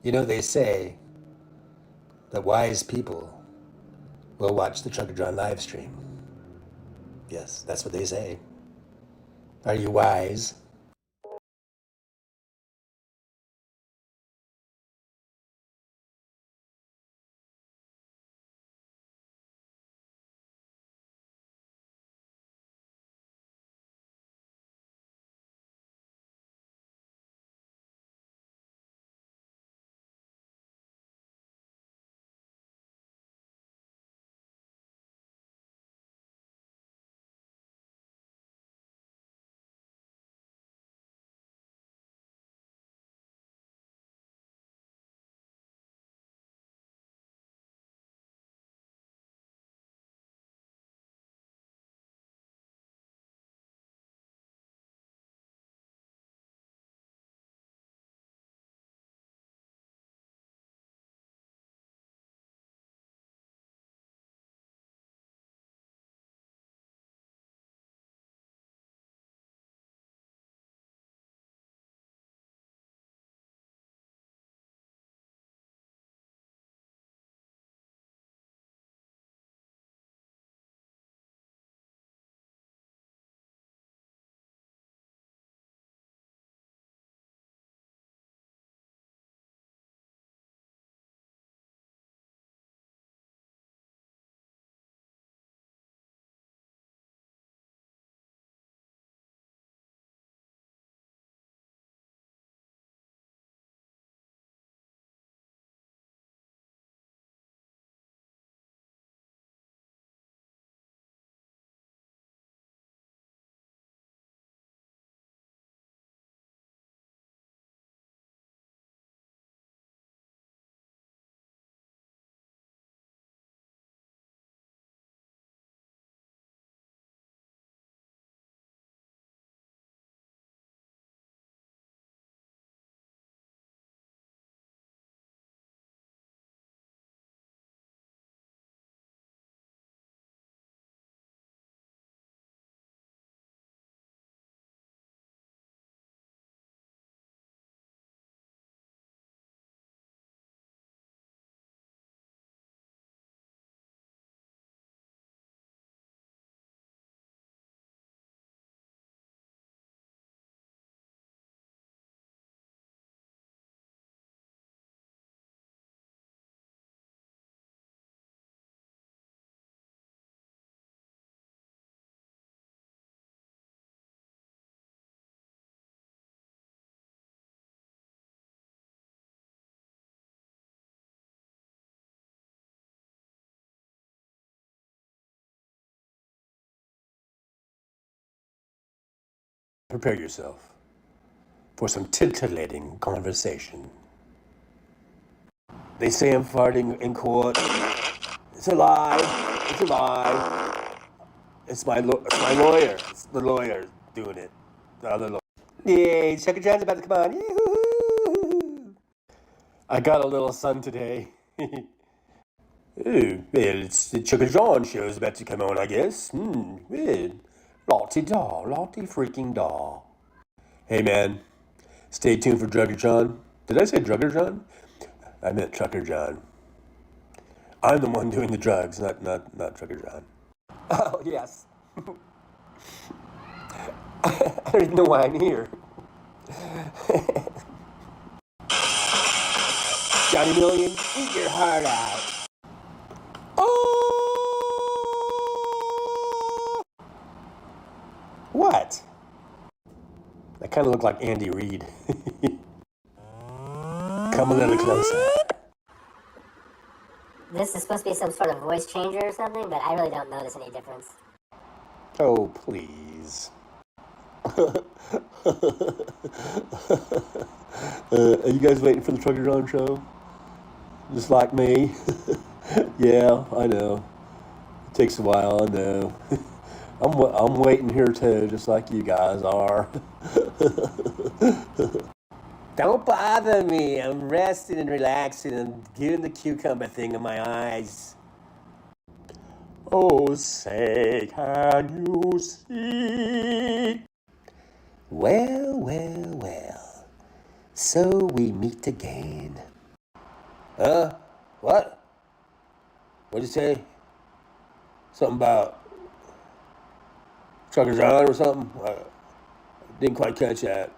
You know, they say that wise people will watch the Trucker John live stream. Yes, that's what they say. Are you wise? Prepare yourself for some titillating conversation. They say I'm farting in court. It's a lie. It's a lie. It's my lawyer. It's the lawyer doing it. The other lawyer. Yay, Chuck John's about to come on. Yoo-hoo-hoo-hoo. I got a little sun today. Oh, well, it's the Chuck John show's about to come on, I guess. Well, Lottie da, Lottie freaking da. Hey, man, stay tuned for Drugger John. Did I say Drugger John? I meant Trucker John. I'm the one doing the drugs, not Trucker John. Oh, yes. I don't even know why I'm here. Johnny Million, eat your heart out. Oh! What? That kind of looked like Andy Reid. Come a little closer. This is supposed to be some sort of voice changer or something, but I really don't notice any difference. Oh, please. Are you guys waiting for the Trucker John show? Just like me? Yeah, I know. It takes a while, I know. I'm waiting here too, just like you guys are. Don't bother me. I'm resting and relaxing and getting the cucumber thing in my eyes. Oh, say, can you see? Well, well, well. So we meet again. What? What'd you say? Something about Trucker John or something? Didn't quite catch that.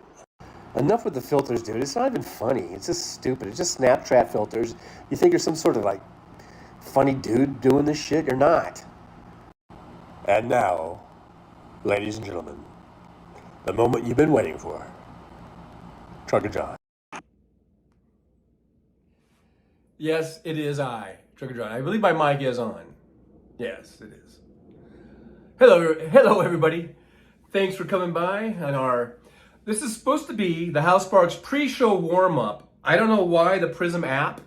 Enough with the filters, dude. It's not even funny. It's just stupid. It's just Snapchat filters. You think you're some sort of like funny dude doing this shit? You're not. And now, ladies and gentlemen, the moment you've been waiting for. Trucker John. Yes, it is I, Trucker John. I believe my mic is on. Yes, it is. Hello, everybody. Thanks for coming by on our. This is supposed to be the House Sparks pre-show warm-up. I don't know why the Prism app.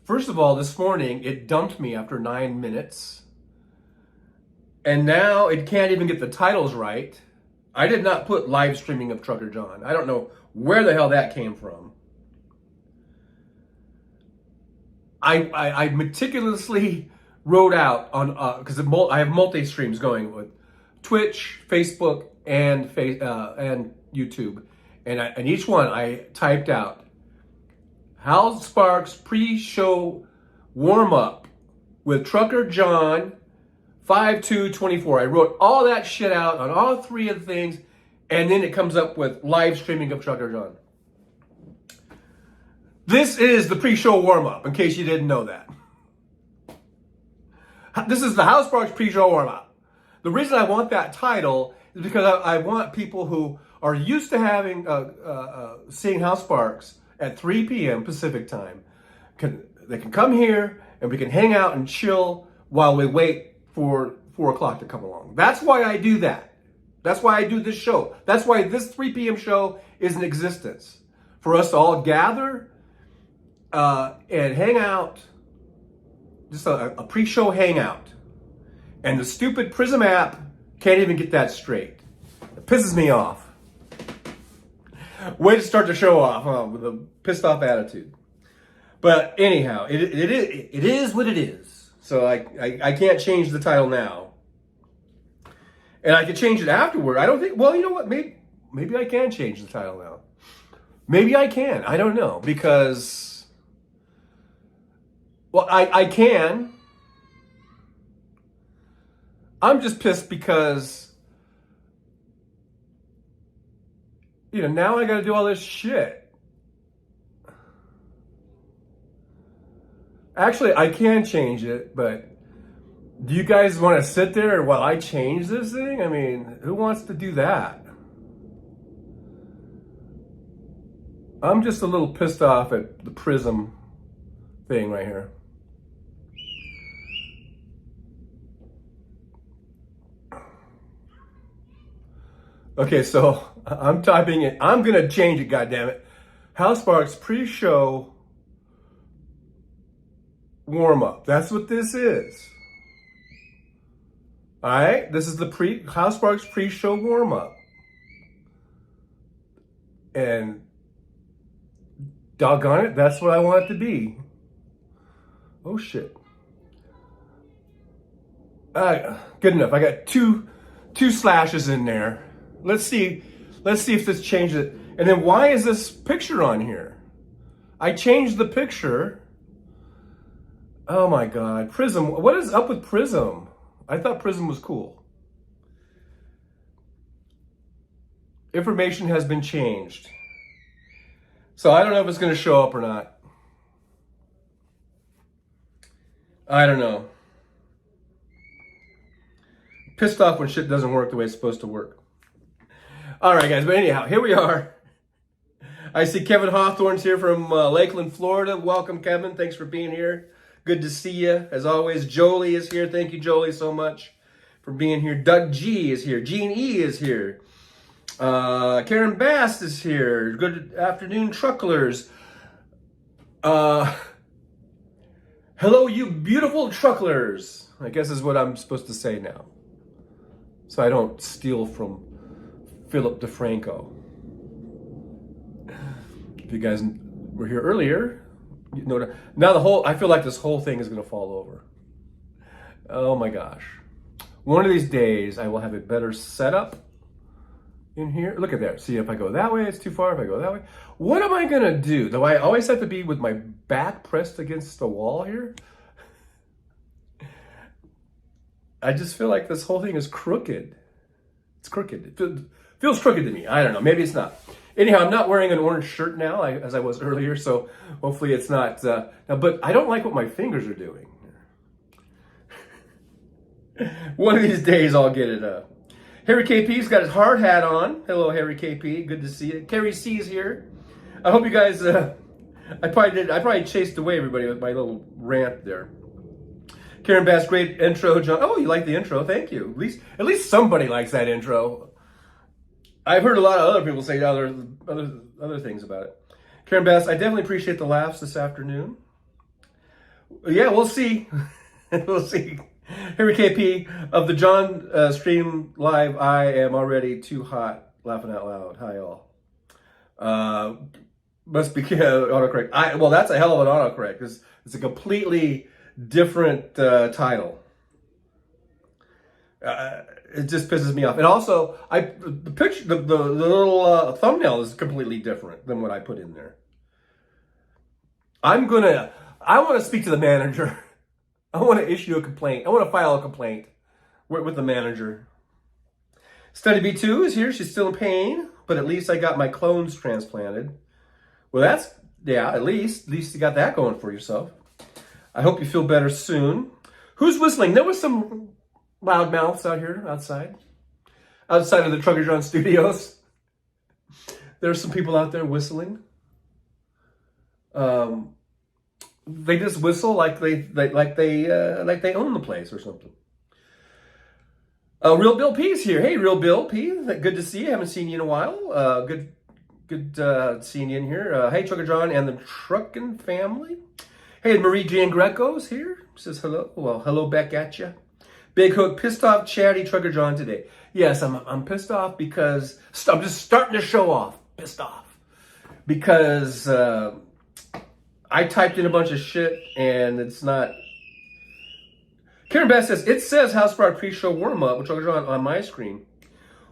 First of all, this morning it dumped me after 9 minutes, and now it can't even get the titles right. I did not put live streaming of Trucker John. I don't know where the hell that came from. I meticulously wrote out on because I have multi-streams going with Twitch, Facebook, and YouTube, and each one I typed out House Sparks pre-show warm-up with Trucker John 5/2/24. I wrote all that shit out on all three of the things, and then it comes up with live streaming of Trucker John. This is the pre-show warm-up, in case you didn't know that. This is the House Sparks pre-show warm-up. The reason I want that title is because I want people who are used to having seeing House Sparks at 3 p.m. Pacific time. They can come here and we can hang out and chill while we wait for 4 o'clock to come along. That's why I do that. That's why I do this show. That's why this 3 p.m. show is in existence. For us to all gather and hang out, just a pre-show hangout. And the stupid Prism app can't even get that straight. It pisses me off. Way to start the show off, with a pissed off attitude. But anyhow, it is what it is. So I can't change the title now. And I can change it afterward. I don't think, well, you know what, maybe I can change the title now. Maybe I can, I don't know, because, well, I can. I'm just pissed because, now I gotta do all this shit. Actually, I can change it, but do you guys want to sit there while I change this thing? I mean, who wants to do that? I'm just a little pissed off at the Prism thing right here. Okay, so I'm typing it. I'm going to change it, goddammit. House Sparks pre-show warm-up. That's what this is. All right? This is the House Sparks pre-show warm-up. And doggone it, that's what I want it to be. Oh, shit. Good enough. I got two slashes in there. Let's see if this changes it. And then why is this picture on here? I changed the picture. Oh my God, Prism. What is up with Prism? I thought Prism was cool. Information has been changed. So I don't know if it's going to show up or not. I don't know. Pissed off when shit doesn't work the way it's supposed to work. All right, guys, but anyhow, here we are. I see Kevin Hawthorne's here from Lakeland, Florida. Welcome, Kevin. Thanks for being here. Good to see you. As always, Jolie is here. Thank you, Jolie, so much for being here. Doug G is here. Gene E is here. Karen Bass is here. Good afternoon, trucklers. Hello, you beautiful trucklers. I guess is what I'm supposed to say now, so I don't steal from Philip DeFranco. If you guys were here earlier, you know, now I feel like this whole thing is going to fall over. Oh my gosh. One of these days I will have a better setup in here. Look at that. See, if I go that way, it's too far. If I go that way, what am I gonna do? Do I always have to be with my back pressed against the wall here? I just feel like this whole thing is crooked. It's crooked. It feels crooked to me. I don't know. Maybe it's not. Anyhow, I'm not wearing an orange shirt now, as I was earlier, so hopefully it's not. Now, but I don't like what my fingers are doing. One of these days I'll get it up. Harry KP's got his hard hat on. Hello, Harry KP. Good to see you. Carrie C's here. I hope you guys. I probably chased away everybody with my little rant there. Karen Bass, great intro, John. Oh, you like the intro? Thank you. At least somebody likes that intro. I've heard a lot of other people say other things about it. Karen Bass, I definitely appreciate the laughs this afternoon. Yeah, we'll see. We'll see. Harry KP of the John stream live. I am already too hot, laughing out loud. Hi all. Must be autocorrect. Well, that's a hell of an autocorrect because it's a completely different title. It just pisses me off. And also, the picture, the little thumbnail is completely different than what I put in there. I want to speak to the manager. I want to issue a complaint. I want to file a complaint with the manager. Study B2 is here. She's still in pain, but at least I got my clones transplanted. Well, at least you got that going for yourself. I hope you feel better soon. Who's whistling? There was some loud mouths out here, outside of the Trucker John studios. There's some people out there whistling. They just whistle like they own the place or something. Real Bill P's here. Hey, Real Bill P. Good to see you. Haven't seen you in a while. Good seeing you in here. Hey, Trucker John and the Truckin' family. Hey, Marie Jane Greco's here. Says hello. Well, hello back at you. Big Hook, pissed off, chatty Trucker John today. Yes, I'm pissed off because I'm just starting to show off. Pissed off because I typed in a bunch of shit and it's not. Karen Bass says it says House Park pre-show warm up with Trucker John on my screen.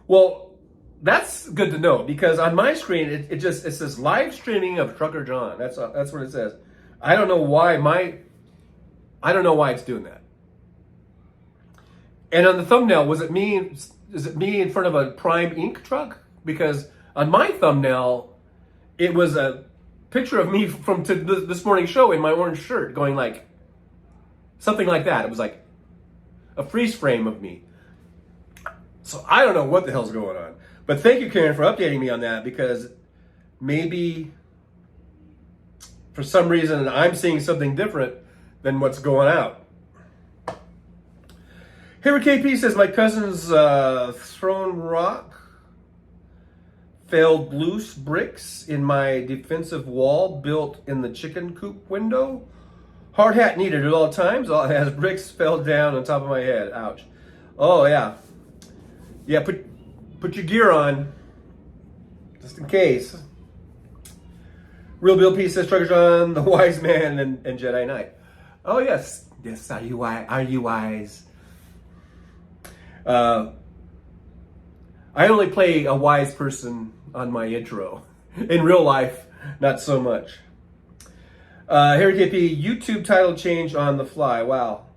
Well, that's good to know because on my screen it says live streaming of Trucker John. That's what it says. I don't know why it's doing that. And on the thumbnail, is it me in front of a Prime Ink truck? Because on my thumbnail, it was a picture of me from this morning's show in my orange shirt going like, something like that. It was like a freeze frame of me. So I don't know what the hell's going on. But thank you, Karen, for updating me on that because maybe for some reason I'm seeing something different than what's going out. Harry KP says, my cousin's thrown rock, failed loose bricks in my defensive wall built in the chicken coop window. Hard hat needed at all times. All it has bricks fell down on top of my head. Ouch. Oh, yeah. Yeah, put your gear on, just in case. Real Bill P says, Trucker John, the wise man, and Jedi Knight. Oh, yes. Yes, are you wise? I only play a wise person on my intro. In real life, not so much. Harry KP, YouTube title change on the fly. Wow.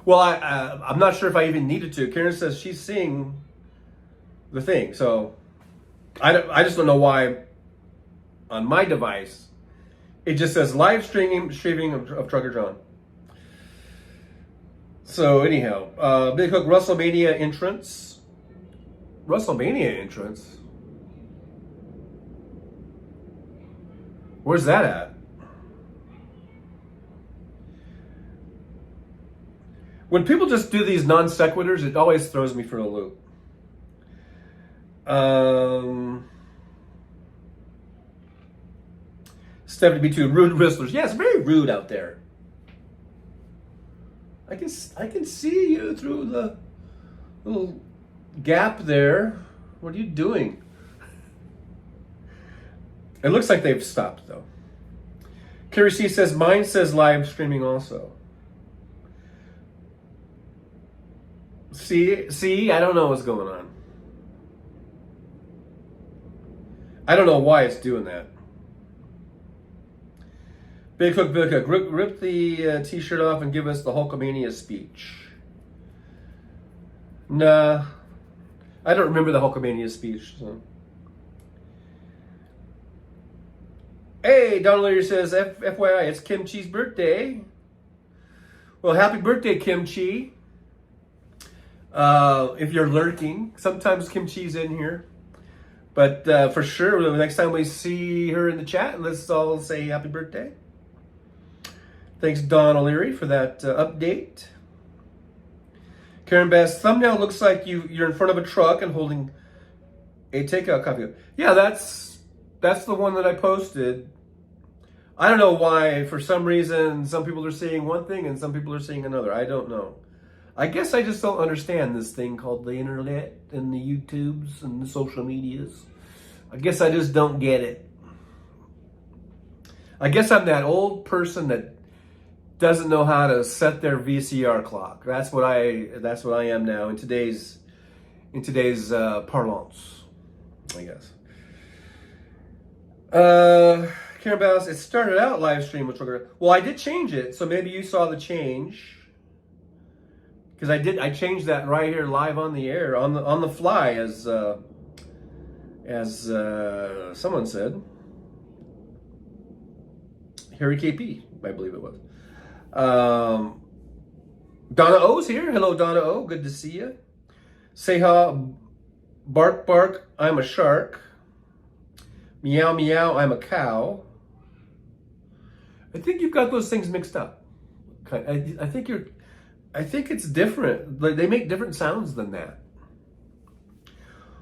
Well, I'm not sure if I even needed to. Karen says she's seeing the thing. So I just don't know why on my device it just says live streaming of Trucker John. So anyhow, Big Hook WrestleMania entrance. WrestleMania entrance? Where's that at? When people just do these non sequiturs, it always throws me for a loop. Stephanie B2, rude whistlers. Yeah, it's very rude out there. I can see you through the little gap there. What are you doing? It looks like they've stopped though. Carrie C says mine says live streaming also. See, I don't know what's going on. I don't know why it's doing that. Big Hook, rip the t-shirt off and give us the Hulkamania speech. Nah, I don't remember the Hulkamania speech. So. Hey, Donald Leary says, FYI, it's Kimchi's birthday. Well, happy birthday, Kimchi. If you're lurking, sometimes Kimchi's in here. But for sure, the next time we see her in the chat, let's all say happy birthday. Thanks, Don O'Leary, for that update. Karen Bass, thumbnail looks like you're in front of a truck and holding a takeout coffee. Yeah, that's the one that I posted. I don't know why. For some reason, some people are seeing one thing and some people are seeing another. I don't know. I guess I just don't understand this thing called the internet and the YouTubes and the social medias. I guess I just don't get it. I guess I'm that old person that doesn't know how to set their VCR clock. That's what I am now in today's parlance, I guess. Karen Bass, it started out live stream with Trucker. Well, I did change it, so maybe you saw the change. Because I changed that right here live on the air, on the fly, as someone said. Harry KP, I believe it was. Donna O's here. Hello, Donna O. Good to see you. Say ha, bark, bark, I'm a shark. Meow, meow, I'm a cow. I think you've got those things mixed up. I think it's different. Like, they make different sounds than that.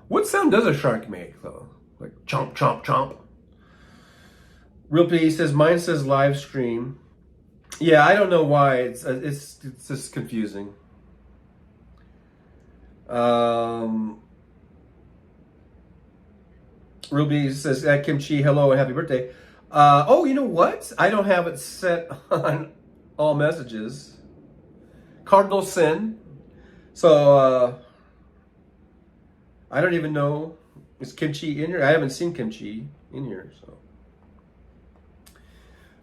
What sound does a shark make, though? Like chomp, chomp, chomp. Real P says, mine says live stream. Yeah, I don't know why. It's just confusing. Real B says, Kimchi, hello and happy birthday. Oh, you know what? I don't have it set on all messages. Cardinal Sin. So, I don't even know. Is Kimchi in here? I haven't seen Kimchi in here, so.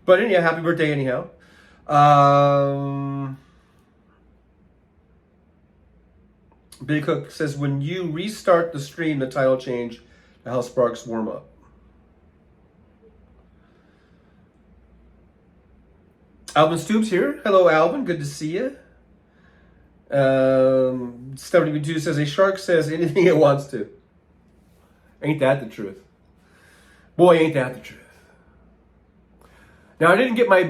But anyhow, happy birthday anyhow. Big Hook says, when you restart the stream, the title change to how Sparks warm up. Alvin Stoops here. Hello, Alvin. Good to see you. Stephanie B2 says, a shark says anything it wants to. Ain't that the truth? Boy, ain't that the truth. Now, I didn't get my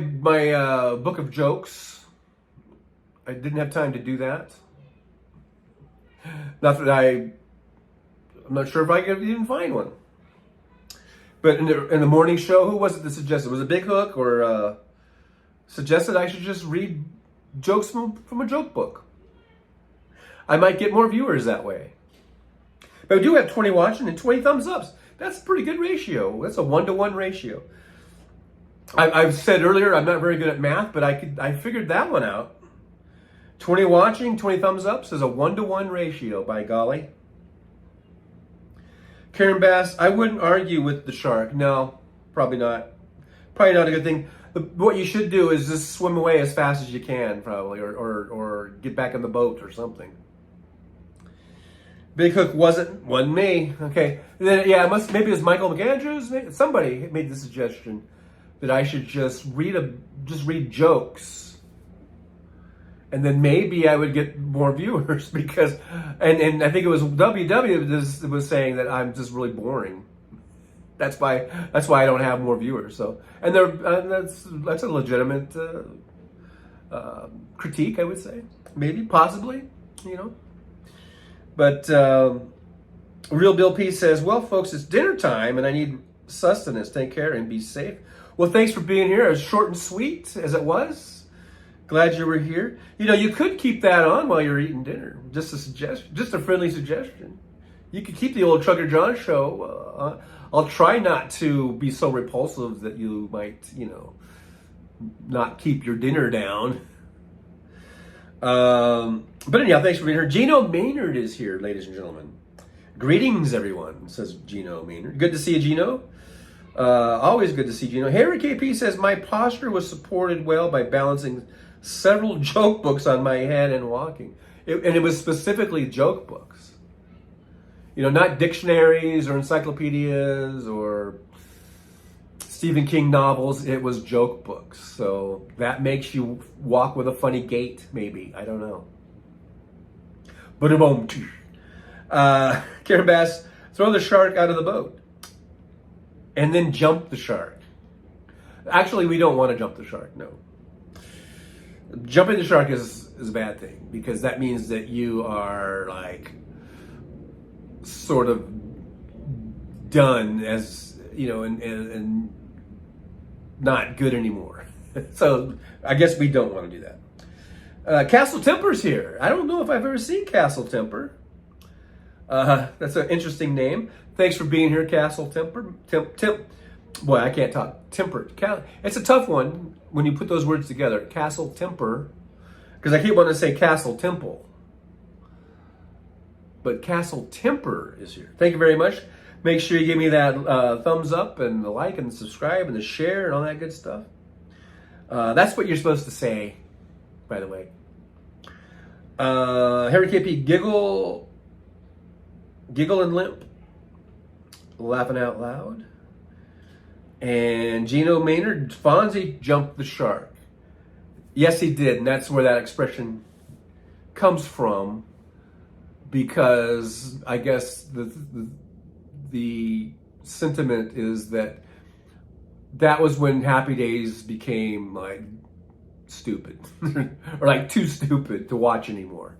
book of jokes. I didn't have time to do that. Not that I'm not sure if I could even find one. But in the morning show, who was it that suggested? Was it Big Hook or suggested I should just read jokes from a joke book? I might get more viewers that way. But we do have 20 watching and 20 thumbs ups. That's a pretty good ratio. That's a 1-to-1 ratio. I've said earlier I'm not very good at math, but I figured that one out. 20 watching, 20 thumbs ups is a 1-to-1 ratio, by golly. Karen Bass, I wouldn't argue with the shark. No, probably not. Probably not a good thing. What you should do is just swim away as fast as you can, probably, or get back in the boat or something. Big Hook wasn't me. Okay, then maybe it was Michael McAndrews. Somebody made the suggestion that I should just read jokes, and then maybe I would get more viewers because, and I think it was WW that was saying that I'm just really boring. That's why I don't have more viewers. So, and that's a legitimate critique, I would say, maybe, possibly, But Real Bill P says, well, folks, it's dinner time and I need sustenance. Take care and be safe. Well, thanks for being here. As short and sweet as it was. Glad you were here. You could keep that on while you're eating dinner. Just a suggestion, just a friendly suggestion. You could keep the old Trucker John show. I'll try not to be so repulsive that you might, not keep your dinner down. But anyhow, thanks for being here. Gino Maynard is here, ladies and gentlemen. Greetings, everyone, says Gino Maynard. Good to see you, Gino. Always good to see Gino. Harry KP says, my posture was supported well by balancing several joke books on my head and walking. And it was specifically joke books. You know, not dictionaries or encyclopedias or Stephen King novels. It was joke books. So that makes you walk with a funny gait, maybe. I don't know. Ba-da-boom. Karen Bass, throw the shark out of the boat. And then jump the shark. Actually, we don't want to jump the shark, no. Jumping the shark is a bad thing, because that means that you are like sort of done as, you know, and not good anymore. So I guess we don't want to do that. Castle Temper's here. I don't know if I've ever seen Castle Temper. That's an interesting name. Thanks for being here, Castle Temper. Boy, I can't talk. Temper. It's a tough one when you put those words together. Castle Temper. Because I keep wanting to say Castle Temple. But Castle Temper is here. Thank you very much. Make sure you give me that thumbs up and the like and the subscribe and the share and all that good stuff. That's what you're supposed to say, by the way. Harry KP, giggle and limp, laughing out loud. And Gino Maynard, Fonzie jumped the shark. Yes, he did, and that's where that expression comes from, because I guess the sentiment is that was when Happy Days became like stupid or like too stupid to watch anymore.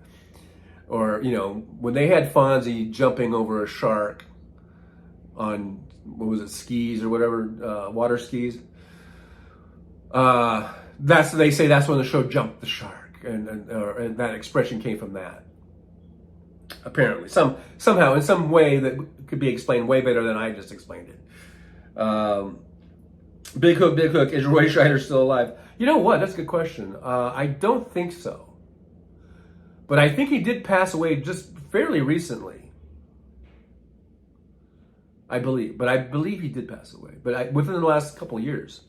Or, you know, when they had Fonzie jumping over a shark on, what was it, skis or whatever, water skis. They say that's when the show jumped the shark, and that expression came from that. Apparently, somehow, in some way that could be explained way better than I just explained it. Big Hook, is Roy Scheider still alive? You know what? That's a good question. I don't think so. But I think he did pass away just fairly recently. I believe he did pass away, but within the last couple of years.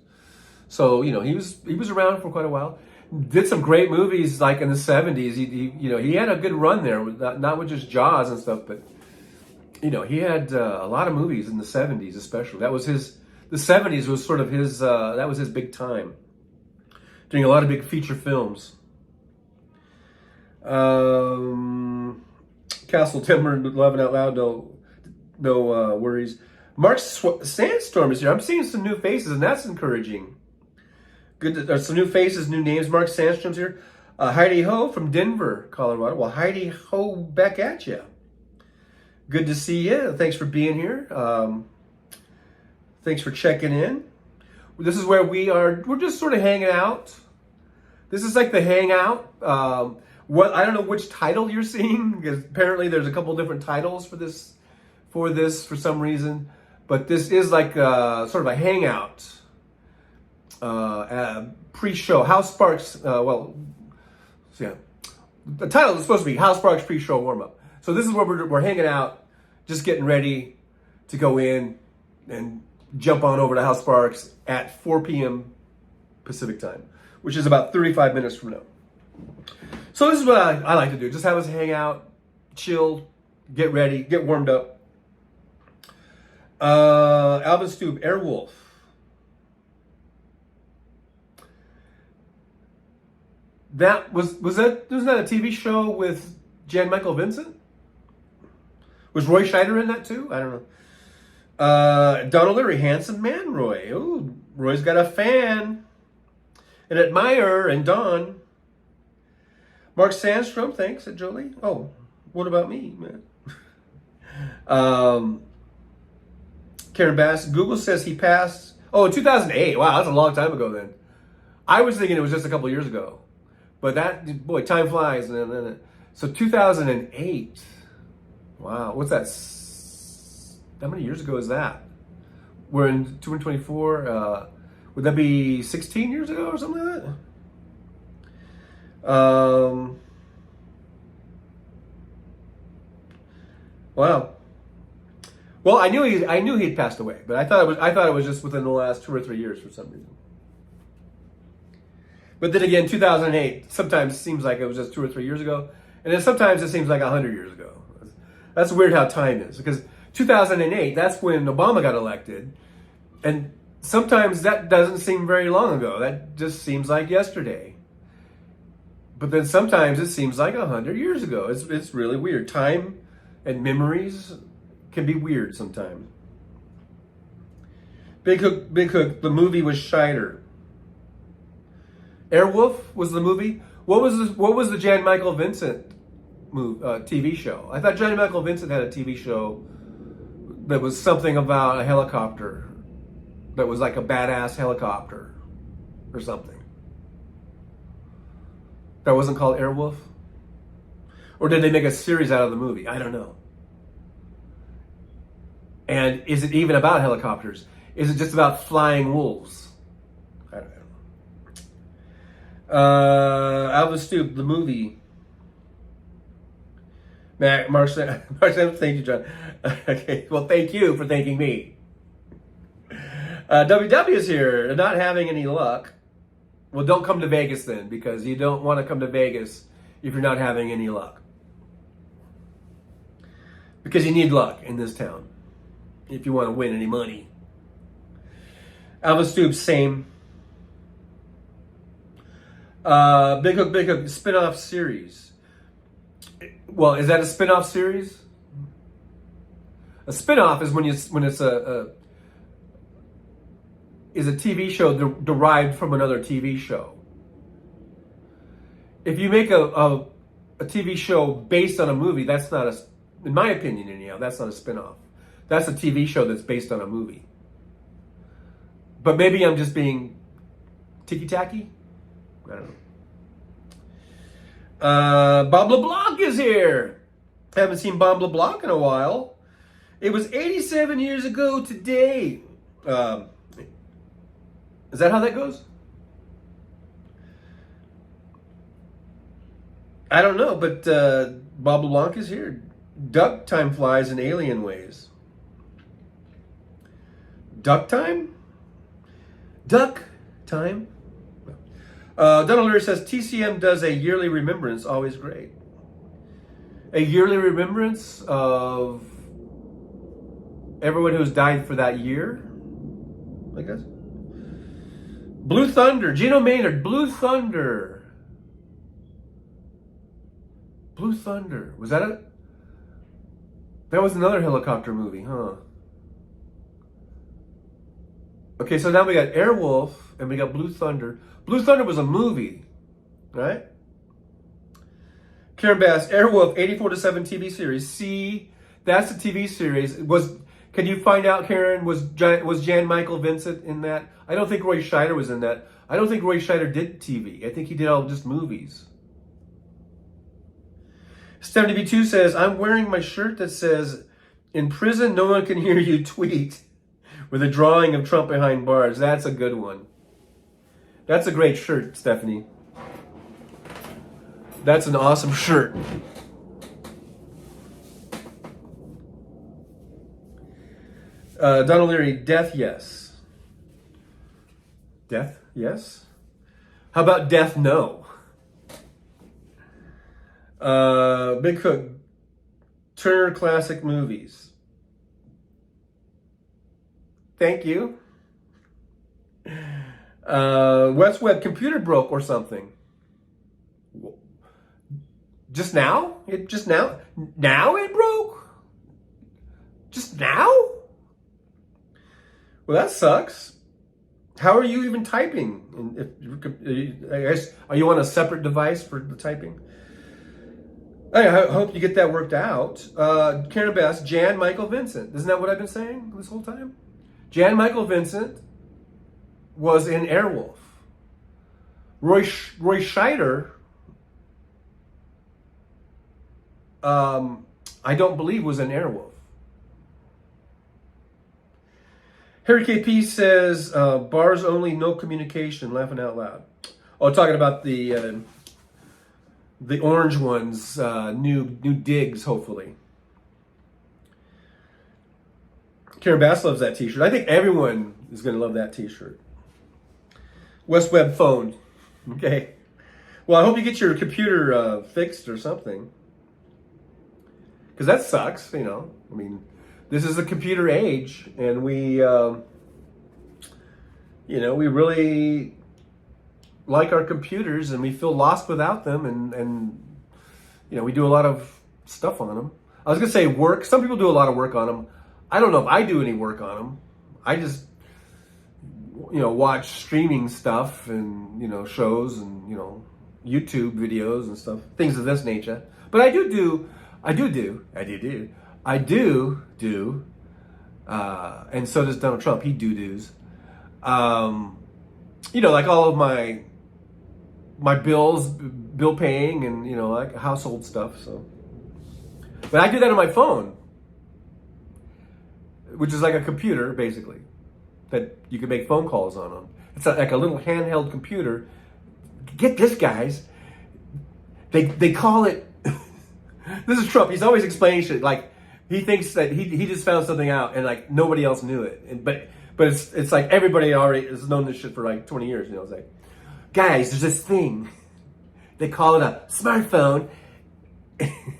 So, you know, he was around for quite a while. Did some great movies like in the 70s. He had a good run there, not with just Jaws and stuff, but you know, he had a lot of movies in the 70s, especially. The 70s was sort of his. That was his big time. Doing a lot of big feature films. Castle Timber, laughing out loud, no worries. Mark Sandstorm is here. I'm seeing some new faces, and that's encouraging. Good, some new faces, new names. Mark Sandstrom's here. Heidi Ho from Denver, Colorado. Well, Heidi Ho, back at you. Good to see you. Thanks for being here. Thanks for checking in. This is where we're just sort of hanging out. This is like the hangout. I don't know which title you're seeing, because apparently there's a couple different titles for this for some reason. But this is like sort of a hangout. Pre-show, House Sparks, the title is supposed to be House Sparks pre-show warm-up. So this is where we're hanging out, just getting ready to go in and jump on over to House Sparks at 4 p.m. Pacific time, which is about 35 minutes from now. So this is what I like to do, just have us hang out, chill, get ready, get warmed up. Alvin Stube, Airwolf. Wasn't that a TV show with Jan Michael Vincent? Was Roy Scheider in that too? I don't know. Don O'Leary, handsome man, Roy. Ooh, Roy's got a fan, an admirer, and Don. Mark Sandstrom, thanks, at Jolie. Oh, what about me, man? Karen Bass, Google says he passed. Oh, in 2008. Wow, that's a long time ago then. I was thinking it was just a couple years ago. But that, boy, time flies. So 2008. Wow, what's that? How many years ago is that? We're in 2024. Would that be 16 years ago or something like that? Wow. Well, I knew he'd passed away, but I thought it was just within the last 2 or 3 years for some reason. But then again, 2008 sometimes seems like it was just 2 or 3 years ago, and then sometimes it seems like 100 years ago. That's weird how time is, because 2008, that's when Obama got elected, and sometimes that doesn't seem very long ago. That just seems like yesterday. But then sometimes it seems like 100 years ago. It's really weird. Time and memories can be weird sometimes. Big Hook, the movie was Scheider. Airwolf was the movie. What was the Jan Michael Vincent TV show? I thought Jan Michael Vincent had a TV show that was something about a helicopter. That was like a badass helicopter or something. That wasn't called Airwolf? Or did they make a series out of the movie? I don't know. And is it even about helicopters? Is it just about flying wolves? I don't know. Alvin Stoop, the movie. Mark, thank you, John. Okay, well, thank you for thanking me. WW is here, not having any luck. Well, don't come to Vegas then, because you don't want to come to Vegas if you're not having any luck. Because you need luck in this town if you want to win any money. Alvin Stoops, same. Big Hook, spin-off series. Well, is that a spin-off series? A spin-off is when it's a TV show derived from another TV show. If you make a TV show based on a movie, that's not in my opinion anyhow, that's not a spin-off. That's a TV show that's based on a movie. But maybe I'm just being ticky-tacky? I don't know. Bob LeBlanc is here. I haven't seen Bob LeBlanc in a while. It was 87 years ago today. Is that how that goes? I don't know, but Bob LeBlanc is here. Duck time flies in alien ways. Duck time? Duck time? Donald Leary says, TCM does a yearly remembrance, always great. A yearly remembrance of everyone who's died for that year, I guess. Blue Thunder, Gino Maynard, Blue Thunder. Blue Thunder, was that it? That was another helicopter movie, huh? Okay, so now we got Airwolf and we got Blue Thunder. Blue Thunder was a movie, right? Karen Bass, Airwolf, 84-7 TV series. See, that's the TV series. Can you find out, Karen, was Jan Michael Vincent in that? I don't think Roy Scheider was in that. I don't think Roy Scheider did TV. I think he did all just movies. 70B2 says, I'm wearing my shirt that says, in prison, no one can hear you tweet, with a drawing of Trump behind bars. That's a good one. That's a great shirt, Stephanie. That's an awesome shirt. Donald Leary, death, yes. Death, yes? How about death, no? Big Hook, Turner Classic Movies. Thank you. West Web computer broke or something. Just now? Now it broke? Just now? Well, that sucks. How are you even typing? I guess, are you on a separate device for the typing? I hope you get that worked out. Karen Bass, Jan Michael Vincent. Isn't that what I've been saying this whole time? Jan Michael Vincent was in Airwolf. Roy Scheider, I don't believe was in Airwolf. Harry KP says, bars only, no communication, laughing out loud. Oh, talking about the orange ones, new digs, hopefully. Karen Bass loves that t-shirt. I think everyone is going to love that t-shirt. West Web phone. Okay. Well, I hope you get your computer fixed or something. Because that sucks, you know. I mean, this is the computer age, and we, you know, we really like our computers, and we feel lost without them, and you know, we do a lot of stuff on them. I was going to say work. Some people do a lot of work on them. I don't know if I do any work on them. I just, you know, watch streaming stuff and, you know, shows and, you know, YouTube videos and stuff, things of this nature. But I do, and so does Donald Trump. He do-dos. You know, like all of my bills, bill paying, and, you know, like household stuff. So, but I do that on my phone, which is like a computer, basically, that you can make phone calls on them. It's like a little handheld computer. Get this, guys. They call it. This is Trump. He's always explaining shit. Like, he thinks that he just found something out and, like, nobody else knew it. But it's like everybody already has known this shit for like 20 years. You know, it's like, guys, there's this thing. They call it a smartphone.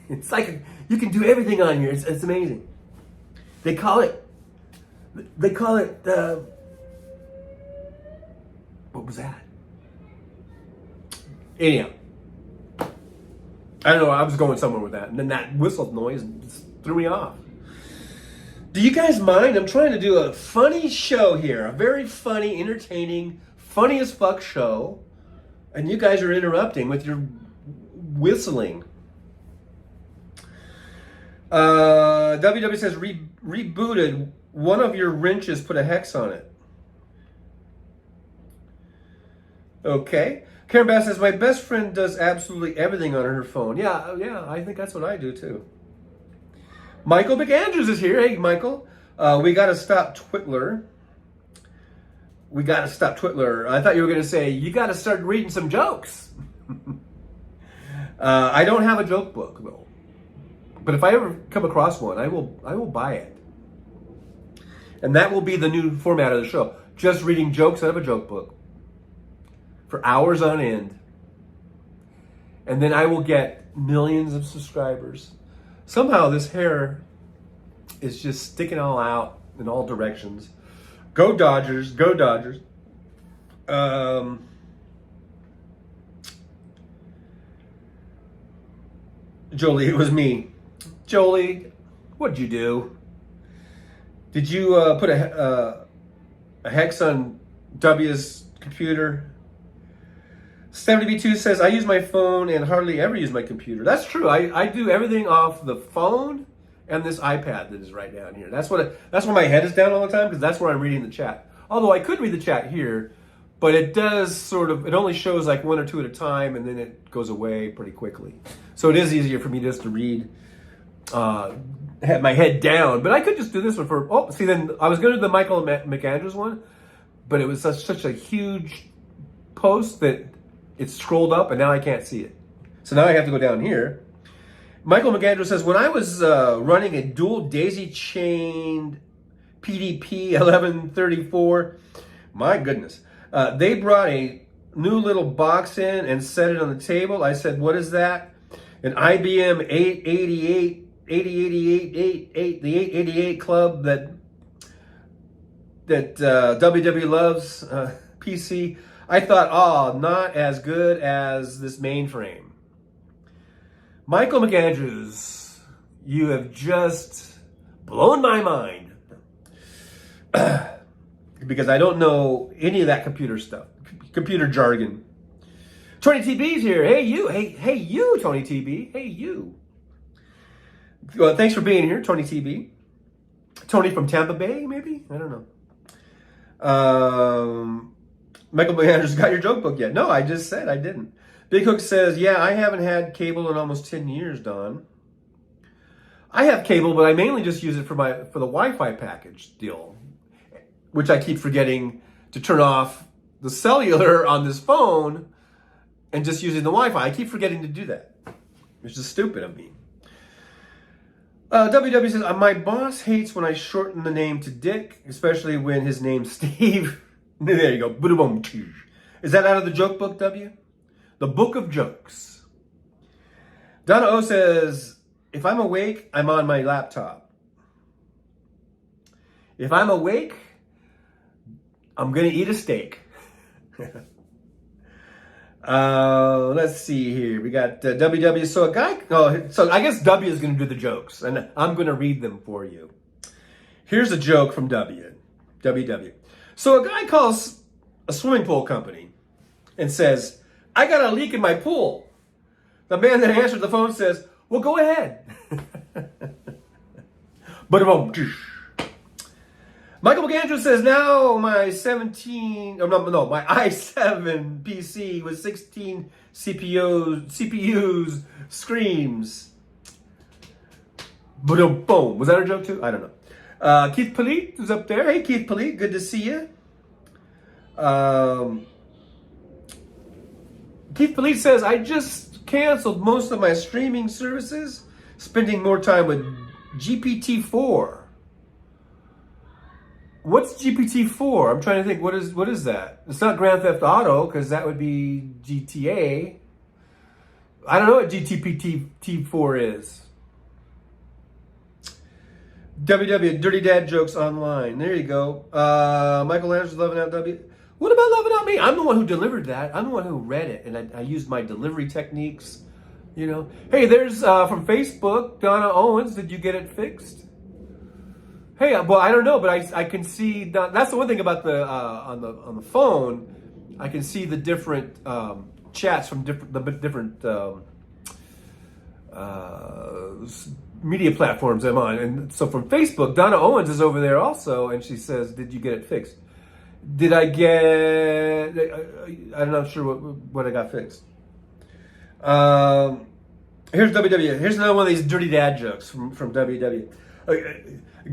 It's like you can do everything on here. It's amazing. They call it. What was that? Anyhow, I don't know. I was going somewhere with that, and then that whistle noise just threw me off. Do you guys mind? I'm trying to do a funny show here, a very funny, entertaining, funny as fuck show, and you guys are interrupting with your whistling. WW says rebooted. One of your wrenches put a hex on it. Okay. Karen Bass says, my best friend does absolutely everything on her phone. Yeah, I think that's what I do too. Michael McAndrews is here. Hey, Michael. We got to stop Twitler. I thought you were going to say, you got to start reading some jokes. I don't have a joke book, though. But if I ever come across one, I will buy it. And that will be the new format of the show. Just reading jokes out of a joke book for hours on end. And then I will get millions of subscribers. Somehow this hair is just sticking all out in all directions. Go Dodgers, go Dodgers. Jolie, it was me. Jolie, what'd you do? Did you put a hex on W's computer? 70B2 says, I use my phone and hardly ever use my computer. That's true. I do everything off the phone and this iPad that is right down here. That's where my head is down all the time, because that's where I'm reading the chat. Although I could read the chat here, but it does it only shows like one or two at a time, and then it goes away pretty quickly. So it is easier for me just to read, have my head down. But I could just do this one then I was going to do the Michael McAndrews one, but it was such a huge post that it scrolled up, and now I can't see it. So now I have to go down here. Michael McAndrews says, when I was running a dual daisy-chained PDP 1134, my goodness, they brought a new little box in and set it on the table. I said, what is that? An IBM 8088, the 888 club that WW loves, PC. I thought, not as good as this mainframe. Michael McAndrews, you have just blown my mind. Because I don't know any of that computer stuff, computer jargon. Tony TB's here. Hey, you. Hey, you, Tony TB. Hey, you. Well, thanks for being here, Tony TB. Tony from Tampa Bay, maybe? I don't know. Michael McAndrews, got your joke book yet? No, I just said I didn't. Big Hook says, yeah, I haven't had cable in almost 10 years, Don. I have cable, but I mainly just use it for the Wi-Fi package deal, which I keep forgetting to turn off the cellular on this phone and just using the Wi-Fi. I keep forgetting to do that. It's just stupid of me. WW says, my boss hates when I shorten the name to Dick, especially when his name's Steve. There you go. Boom. Is that out of the joke book, W? The book of jokes. Donna O says, if I'm awake, I'm on my laptop. If I'm awake, I'm going to eat a steak. Let's see here. We got WW. So I guess W is going to do the jokes, and I'm going to read them for you. Here's a joke from WW. So a guy calls a swimming pool company and says, I got a leak in my pool. The man that answered the phone says, well, go ahead. Michael McAndrew says, now my my i7 PC with 16 CPUs screams. Boom. Was that a joke too? I don't know. Keith Polite is up there. Hey, Keith Polite, good to see you. Keith Polite says, I just canceled most of my streaming services, spending more time with GPT-4. What's GPT-4? I'm trying to think. What is that? It's not Grand Theft Auto, because that would be GTA. I don't know what GPT-4 is. WW, Dirty Dad Jokes Online. There you go. Michael Anderson, Loving Out W. What about Loving Out Me? I'm the one who delivered that. I'm the one who read it, and I used my delivery techniques. You know. Hey, there's from Facebook, Donna Owens. Did you get it fixed? Hey, well, I don't know, but I can see. That's the one thing about the on the phone. I can see the different chats from different media platforms I'm on. And so from Facebook, Donna Owens is over there also, and she says, did you get it fixed? Did I get... I'm not sure what I got fixed. Here's WW. Here's another one of these dirty dad jokes from WW.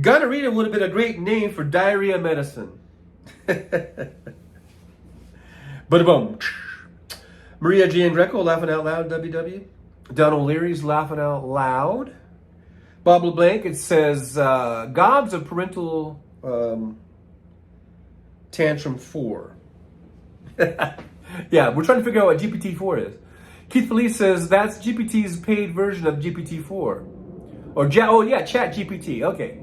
Gonorrhea would have been a great name for diarrhea medicine. Boom. Maria Jean Greco laughing out loud, WW. Don O'Leary's laughing out loud. Bob LeBlanc, it says, Gob's a parental tantrum 4. Yeah, we're trying to figure out what GPT-4 is. Keith Felice says, that's GPT's paid version of GPT-4. Or, Chat GPT. Okay.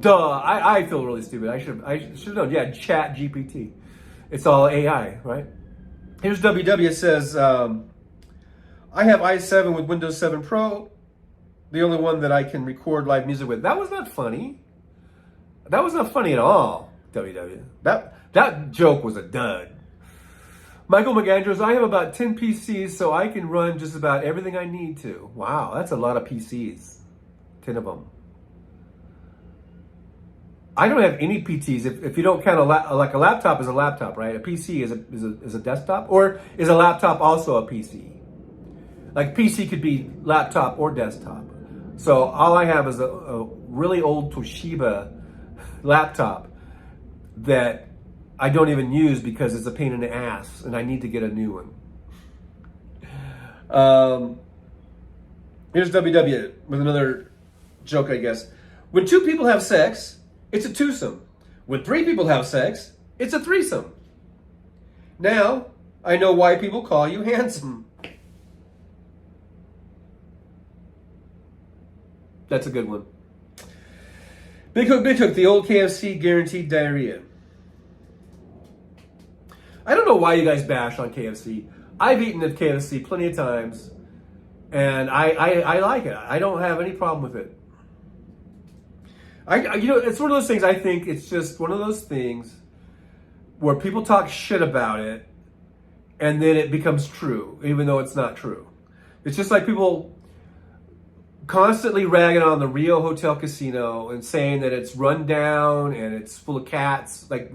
Duh, I feel really stupid. I should have known. Yeah, Chat GPT. It's all AI, right? Here's WW. It says, I have i7 with Windows 7 Pro. The only one that I can record live music with. That was not funny. That was not funny at all, WW. That joke was a dud. Michael McAndrews, I have about 10 PCs, so I can run just about everything I need to. Wow, that's a lot of PCs. 10 of them. I don't have any PTs. If you don't count like a laptop is a laptop, right? A PC is a desktop, or is a laptop also a PC? Like PC could be laptop or desktop. So all I have is a really old Toshiba laptop that I don't even use because it's a pain in the ass, and I need to get a new one. Here's WW with another joke, I guess. When 2 people have sex, it's a twosome. When 3 people have sex, it's a threesome. Now, I know why people call you handsome. That's a good one. Big Hook, the old KFC guaranteed diarrhea. I don't know why you guys bash on KFC. I've eaten at KFC plenty of times, and I like it. I don't have any problem with it. It's one of those things. I think it's just one of those things where people talk shit about it, and then it becomes true, even though it's not true. It's just like people constantly ragging on the Rio Hotel Casino and saying that it's run down and it's full of cats, like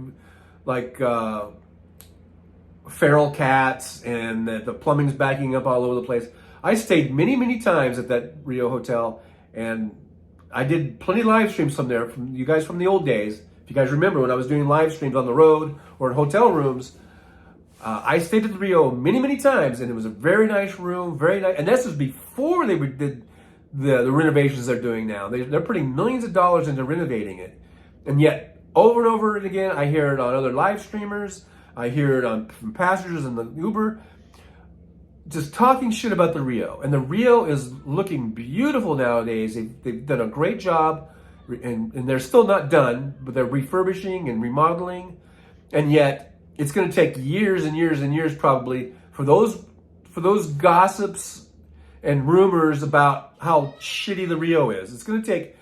feral cats, and that the plumbing's backing up all over the place. I stayed many, many times at that Rio Hotel, and I did plenty of live streams from there, from you guys from the old days. If you guys remember when I was doing live streams on the road or in hotel rooms, I stayed at the Rio many, many times, and it was a very nice room, very nice. And this was before they did the renovations they're doing now. They're putting millions of dollars into renovating it. And yet, over and over again, I hear it on other live streamers. I hear it from passengers in the Uber. Just talking shit about the Rio. And the Rio is looking beautiful nowadays. They've done a great job. And they're still not done, but they're refurbishing and remodeling. And yet, it's going to take years and years and years probably for those gossips and rumors about how shitty the Rio is. It's probably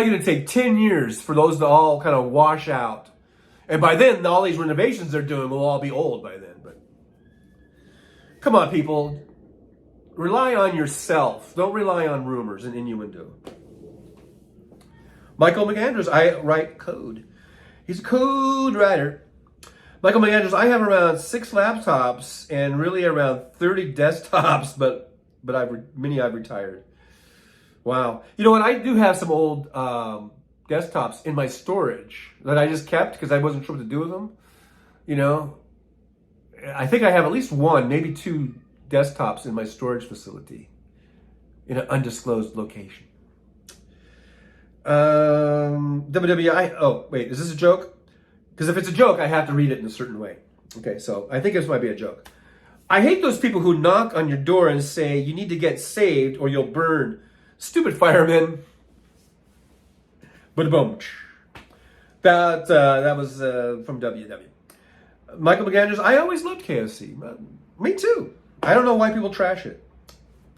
going to take 10 years for those to all kind of wash out. And by then, all these renovations they're doing will all be old by then. But come on, people. Rely on yourself. Don't rely on rumors and innuendo. Michael McAndrews, I write code. He's a code writer. Michael McAndrews, I have around 6 laptops and really around 30 desktops, but many I've retired. Wow. You know what? I do have some old desktops in my storage that I just kept because I wasn't sure what to do with them. You know, I think I have at least 1, maybe 2 desktops in my storage facility in an undisclosed location. WWI. Oh, wait, is this a joke? Because if it's a joke, I have to read it in a certain way. Okay, so I think this might be a joke. I hate those people who knock on your door and say, you need to get saved or you'll burn. Stupid firemen. Boom. That was from WW. Michael McAndrews, I always loved KFC. Me too. I don't know why people trash it.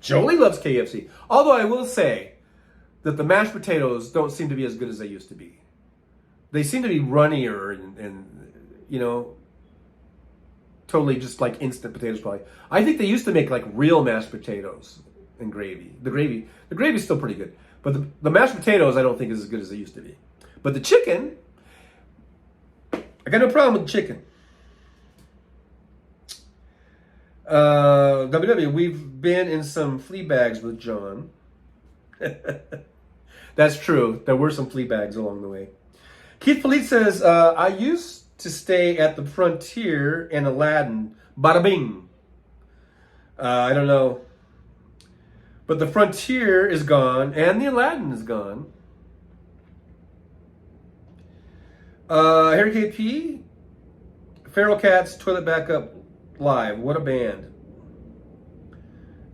Jolie loves KFC. Although I will say that the mashed potatoes don't seem to be as good as they used to be. They seem to be runnier and you know, totally just like instant potatoes probably. I think they used to make like real mashed potatoes and gravy. The gravy's still pretty good. But the mashed potatoes I don't think is as good as they used to be. But the chicken, I got no problem with the chicken. WW, we've been in some flea bags with John. That's true. There were some flea bags along the way. Keith Polite says, I used to stay at the Frontier in Aladdin. Bada bing. I don't know. But the Frontier is gone and the Aladdin is gone. Harry KP, Feral Cats, Toilet Backup Live. What a band.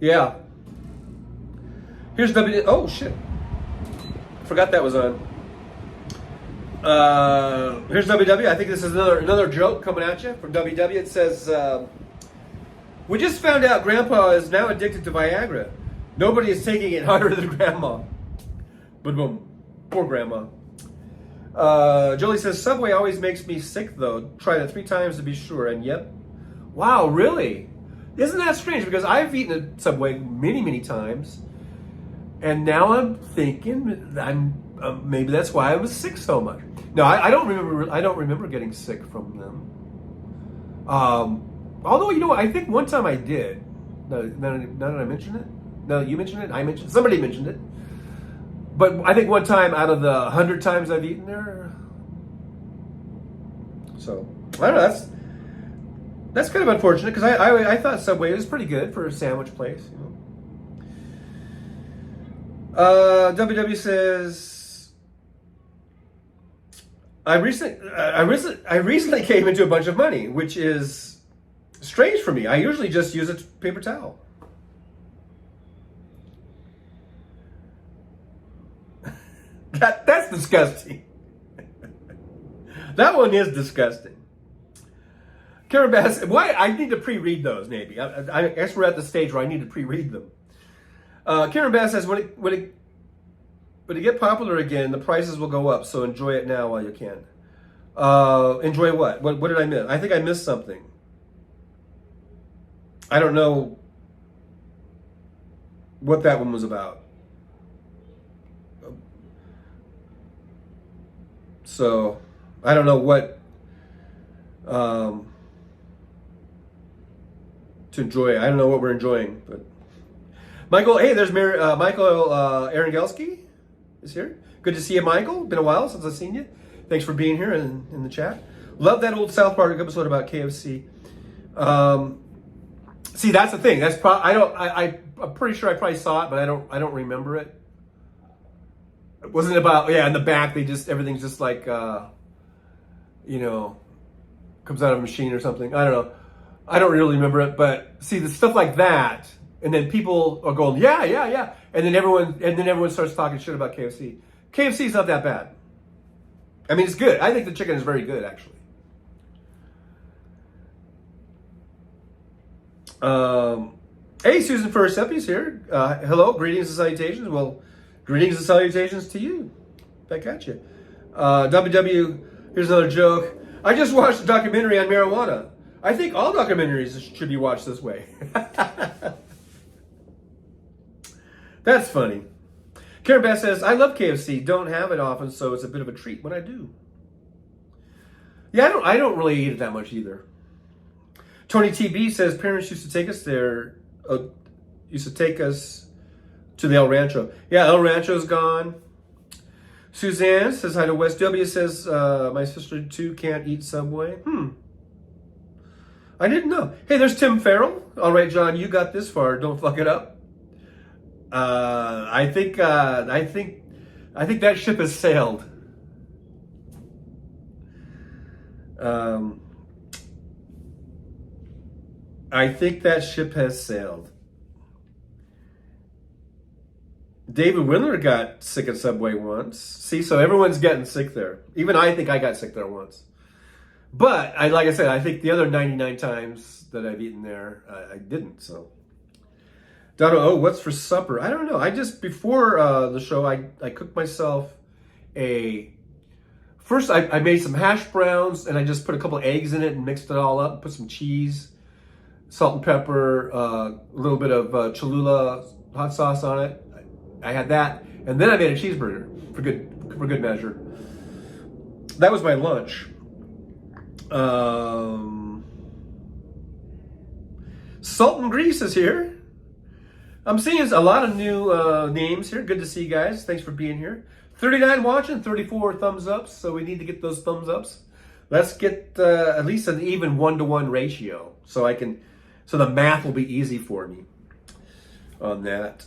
Yeah. Here's W. Oh, shit. Forgot that was on. Here's WW. I think this is another joke coming at you from WW. It says, we just found out Grandpa is now addicted to Viagra. Nobody is taking it harder than Grandma. But boom. Poor Grandma. Jolie says, Subway always makes me sick, though. Tried it 3 times to be sure, and yep. Wow, really? Isn't that strange? Because I've eaten at Subway many, many times. And now I'm thinking maybe that's why I was sick so much. No, I don't remember getting sick from them. Although, you know what, I think one time I did. Now that I mention it? No, you mentioned it? Somebody mentioned it. But I think one time out of the 100 times I've eaten there. So, I don't know, that's kind of unfortunate because I thought Subway was pretty good for a sandwich place, you know. WW says, I recently came into a bunch of money, which is strange for me. I usually just use a paper towel. That's disgusting. That one is disgusting. Karen Bass, why? I need to pre-read those, maybe. I guess we're at the stage where I need to pre-read them. Karen Bass says, when it get popular again, the prices will go up, so enjoy it now while you can. Enjoy what? What did I miss? I think I missed something. I don't know what that one was about. So, I don't know what to enjoy. I don't know what we're enjoying, but Michael, hey, there's Michael Arangelski is here. Good to see you, Michael. Been a while since I've seen you. Thanks for being here in the chat. Love that old South Park episode about KFC. See, that's the thing. That's I'm pretty sure I probably saw it, but I don't remember it. It wasn't about, in the back everything's just like comes out of a machine or something. I don't know. I don't really remember it, but see the stuff like that, and then people are going, yeah, and then everyone starts talking shit about KFC. KFC's not that bad. I mean, it's good. I think the chicken is very good, actually. Hey, Susan Fursepi's here. Hello, greetings and salutations. Well, greetings and salutations to you. Back at you. Here's another joke. I just watched a documentary on marijuana. I think all documentaries should be watched this way. That's funny. Karen Bass says, I love KFC. Don't have it often, so it's a bit of a treat when I do. Yeah, I don't really eat it that much either. Tony TB says parents used to take us there. Used to take us to the El Rancho. Yeah, El Rancho's gone. Suzanne says hi to West. W says my sister too can't eat Subway. I didn't know. Hey, there's Tim Farrell. All right, John, you got this far. Don't fuck it up. I think that ship has sailed. I think that ship has sailed. David Windler got sick at Subway once. See, so everyone's getting sick there. Even I think I got sick there once. But like I said, I think the other 99 times that I've eaten there, I didn't. So, Donna, what's for supper? I don't know. I just before the show, I cooked myself First, I made some hash browns and I just put a couple of eggs in it and mixed it all up. Put some cheese, salt and pepper, a little bit of Cholula hot sauce on it. I had that, and then I made a cheeseburger for good measure. That was my lunch. Salt and Grease is here. I'm seeing a lot of new names here. Good to see you guys. Thanks for being here. 39 watching, 34 thumbs ups. So we need to get those thumbs ups. Let's get at least an even 1-to-1 ratio, so the math will be easy for me on that.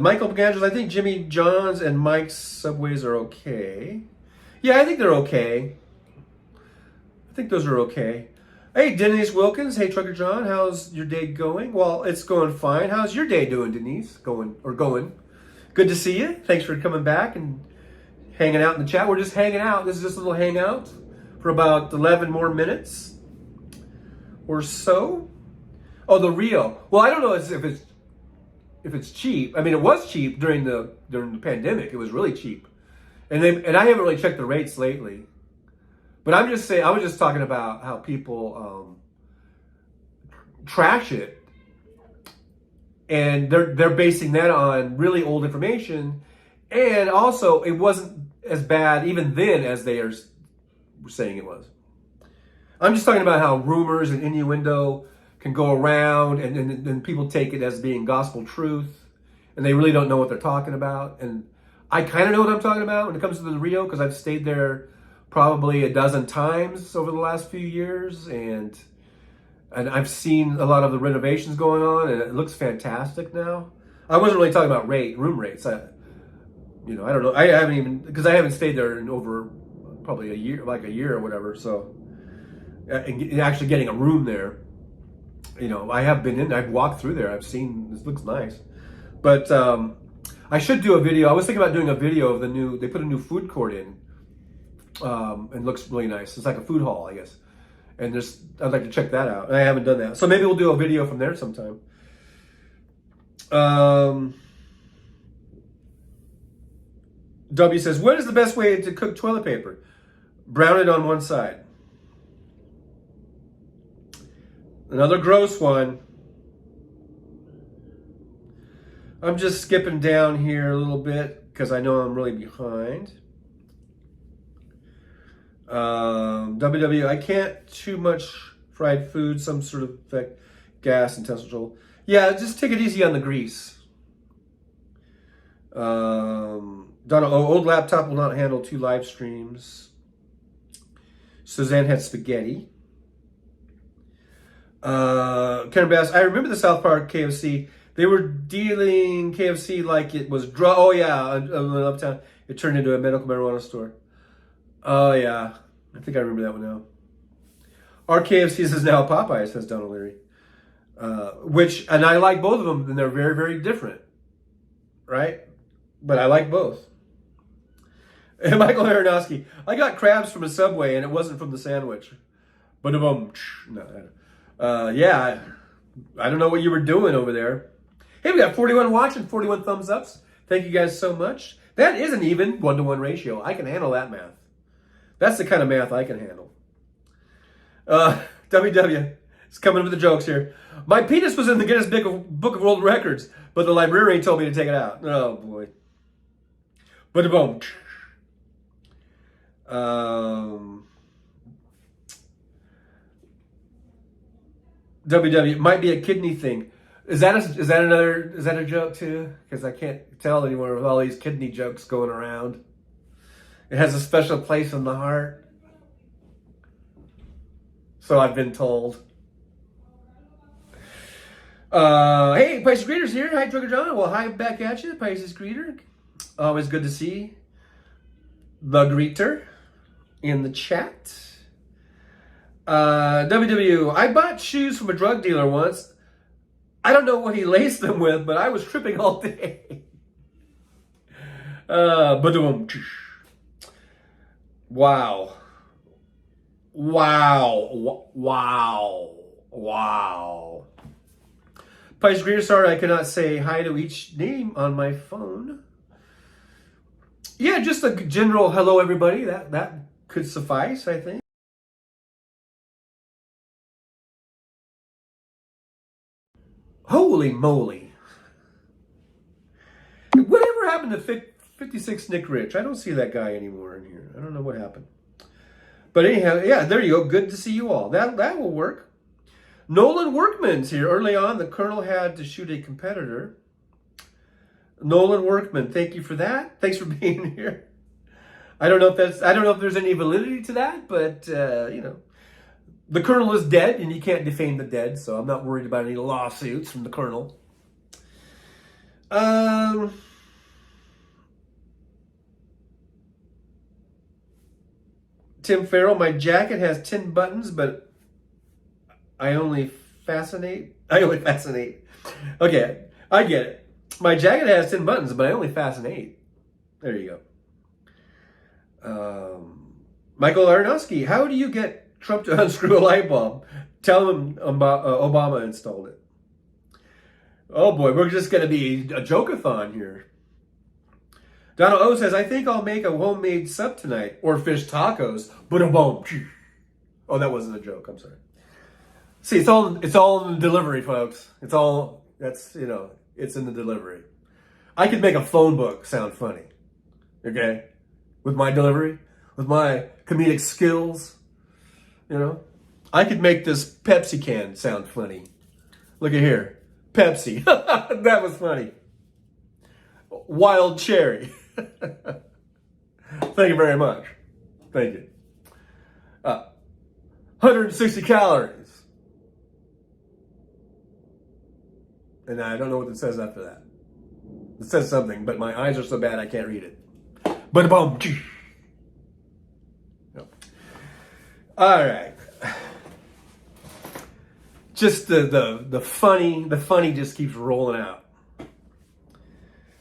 Michael Pagangels, I think Jimmy John's and Mike's Subways are okay. Yeah, I think they're okay. I think those are okay. Hey, Denise Wilkins. Hey, Trucker John. How's your day going? Well, it's going fine. How's your day doing, Denise? Going. Good to see you. Thanks for coming back and hanging out in the chat. We're just hanging out. This is just a little hangout for about 11 more minutes or so. Oh, the Rio. Well, I don't know if it's cheap. I mean, it was cheap during the pandemic. It was really cheap, and I haven't really checked the rates lately. But I'm just saying, I was just talking about how people trash it, and they're basing that on really old information, and also it wasn't as bad even then as they are saying it was. I'm just talking about how rumors and innuendo can go around, and then people take it as being gospel truth, and they really don't know what they're talking about. And I kind of know what I'm talking about when it comes to the Rio, because I've stayed there probably a dozen times over the last few years, and I've seen a lot of the renovations going on, and it looks fantastic now. I wasn't really talking about room rates. I don't know. I haven't even, because I haven't stayed there in over probably a year or whatever. So, and actually getting a room there, I have been in. I've walked through there. I've seen. This looks nice, but I should do a video. I was thinking about doing a video of they put a new food court in. And looks really nice. It's like a food hall, I guess. And I'd like to check that out. I haven't done that. So maybe we'll do a video from there sometime. W says, what is the best way to cook toilet paper? Brown it on one side. Another gross one. I'm just skipping down here a little bit because I know I'm really behind. WW, I can't too much fried food, some sort of effect, gas, intestinal trouble. Yeah, just take it easy on the grease. Donna, old laptop will not handle 2 live streams. Suzanne had spaghetti. Karen Bass, I remember the South Park KFC. They were dealing KFC like it was drug. Oh yeah, in Uptown, it turned into a medical marijuana store. Oh yeah, I think I remember that one now. Our KFC is now Popeye, says Donald Leary. And I like both of them, and they're very, very different, right? But I like both. And Michael Aronofsky, I got crabs from a Subway, and it wasn't from the sandwich. But yeah, I don't know what you were doing over there. Hey, we got 41 watching, 41 thumbs ups. Thank you guys so much. That is an even 1-to-1 ratio. I can handle that math. That's the kind of math I can handle. WW, it's coming with the jokes here. My penis was in the Guinness Book of World Records, but the librarian told me to take it out. Oh boy. But boom. WW, it might be a kidney thing. Is that a joke too? Because I can't tell anymore with all these kidney jokes going around. It has a special place in the heart. So I've been told. Hey, Pisces Greeters here. Hi, Trucker John. Well, hi back at you, Pisces Greeter. Always good to see the greeter in the chat. WW, I bought shoes from a drug dealer once. I don't know what he laced them with, but I was tripping all day. Wow. Pisces Greeter, sorry I cannot say hi to each name on my phone. Yeah, just a general hello everybody. That could suffice, I think. Holy moly. Whatever happened to 56 Nick Rich? I don't see that guy anymore in here. I don't know what happened. But anyhow, yeah, there you go. Good to see you all. That will work. Nolan Workman's here. Early on, the Colonel had to shoot a competitor. Nolan Workman, thank you for that. Thanks for being here. I don't know if there's any validity to that, but you know, the Colonel is dead, and you can't defame the dead, so I'm not worried about any lawsuits from the Colonel. Tim Farrell, my jacket has 10 buttons, but I only fascinate. Okay, I get it. My jacket has 10 buttons, but I only fasten 8. There you go. Michael Aronofsky, how do you get Trump to unscrew a light bulb? Tell him Obama installed it. Oh boy, we're just going to be a joke-a-thon here. Donald O says, I think I'll make a homemade sub tonight, or fish tacos. Boom. Oh, that wasn't a joke. I'm sorry. See, it's all in the delivery, folks. It's in the delivery. I could make a phone book sound funny. Okay? With my delivery, with my comedic skills, you know? I could make this Pepsi can sound funny. Look at here. Pepsi. That was funny. Wild cherry. Thank you very much. Thank you. 160 calories. And I don't know what it says after that. It says something, but my eyes are so bad I can't read it. But boom. All right. Just the funny just keeps rolling out.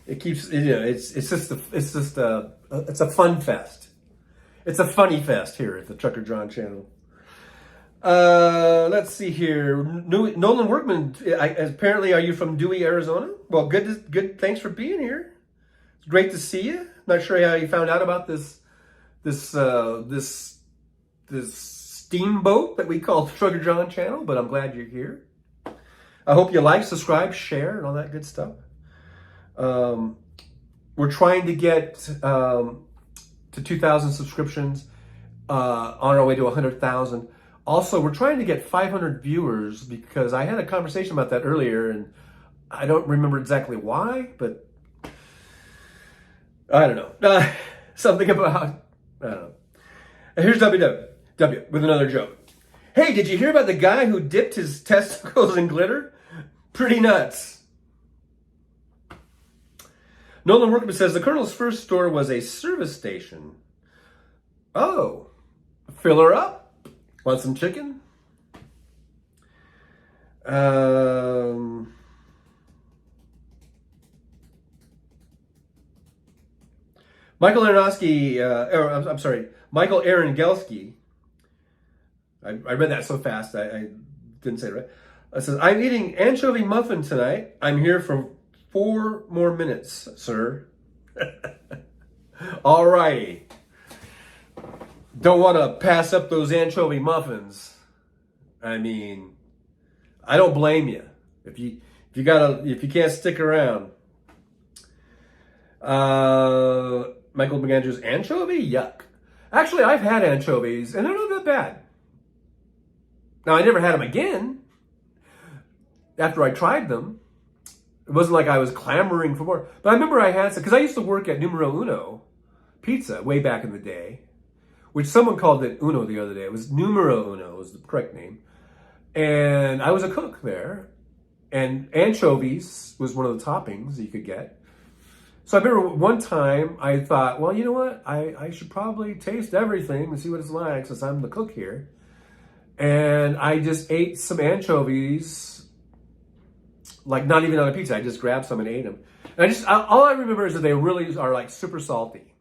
It keeps, it's a fun fest. It's a funny fest here at the Trucker John channel. Let's see here. Nolan Workman, apparently, are you from Dewey, Arizona? Well, good. Thanks for being here. It's great to see you. Not sure how you found out about this steamboat that we call the Trucker John channel, but I'm glad you're here. I hope you like, subscribe, share, and all that good stuff. We're trying to get to 2,000 subscriptions, on our way to 100,000. Also, we're trying to get 500 viewers because I had a conversation about that earlier, and I don't remember exactly why, but I don't know. Something about, I don't know. And here's WW with another joke. Hey, did you hear about the guy who dipped his testicles in glitter? Pretty nuts. Nolan Workman says the Colonel's first store was a service station. Oh, fill her up. Want some chicken? Michael Aronofsky, I'm sorry, Michael Aaron Gelsky. I read that so fast I didn't say it right. It says, I'm eating anchovy muffin tonight. I'm here for 4 more minutes, sir. All righty. Don't want to pass up those anchovy muffins. I mean, I don't blame you. If you can't stick around. Michael McAndrews, anchovy? Yuck. Actually, I've had anchovies, and they're not that bad. Now, I never had them again after I tried them. It wasn't like I was clamoring for more. But I remember I had some, because I used to work at Numero Uno Pizza way back in the day, which someone called it Uno the other day. It was Numero Uno was the correct name. And I was a cook there. And anchovies was one of the toppings you could get. So I remember one time I thought, well, you know what? I should probably taste everything and see what it's like since I'm the cook here. And I just ate some anchovies, like not even on a pizza. I just grabbed some and ate them. And all I remember is that they really are like super salty.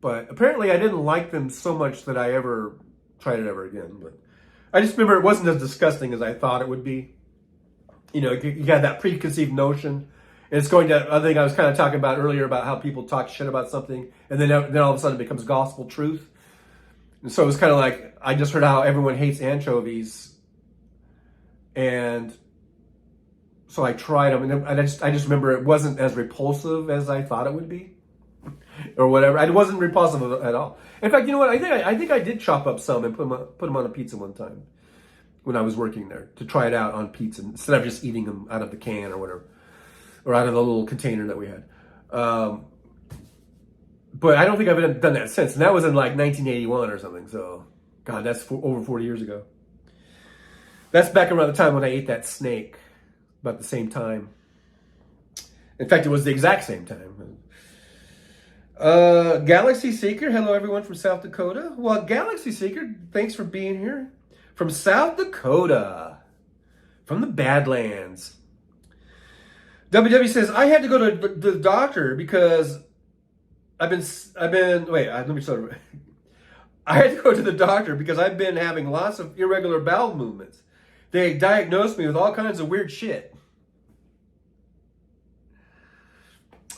But apparently I didn't like them so much that I ever tried it ever again. But I just remember it wasn't as disgusting as I thought it would be. You know, you had that preconceived notion. And it's going to, I think I was kind of talking about earlier about how people talk shit about something and then all of a sudden it becomes gospel truth. And so it was kind of like, I just heard how everyone hates anchovies. And so I tried them. And I just remember it wasn't as repulsive as I thought it would be. Or whatever. It wasn't repulsive at all. In fact, you know what? I think I did chop up some and put them on a pizza one time when I was working there to try it out on pizza instead of just eating them out of the can or whatever. Or out of the little container that we had. But I don't think I've done that since. And that was in like 1981 or something. So, God, that's over 40 years ago. That's back around the time when I ate that snake. About the same time. In fact, it was the exact same time. Galaxy Seeker. Hello, everyone from South Dakota. Well, Galaxy Seeker, thanks for being here. From South Dakota. From the Badlands. WW says, I had to go to the doctor because I had to go to the doctor because I've been having lots of irregular bowel movements. They diagnosed me with all kinds of weird shit.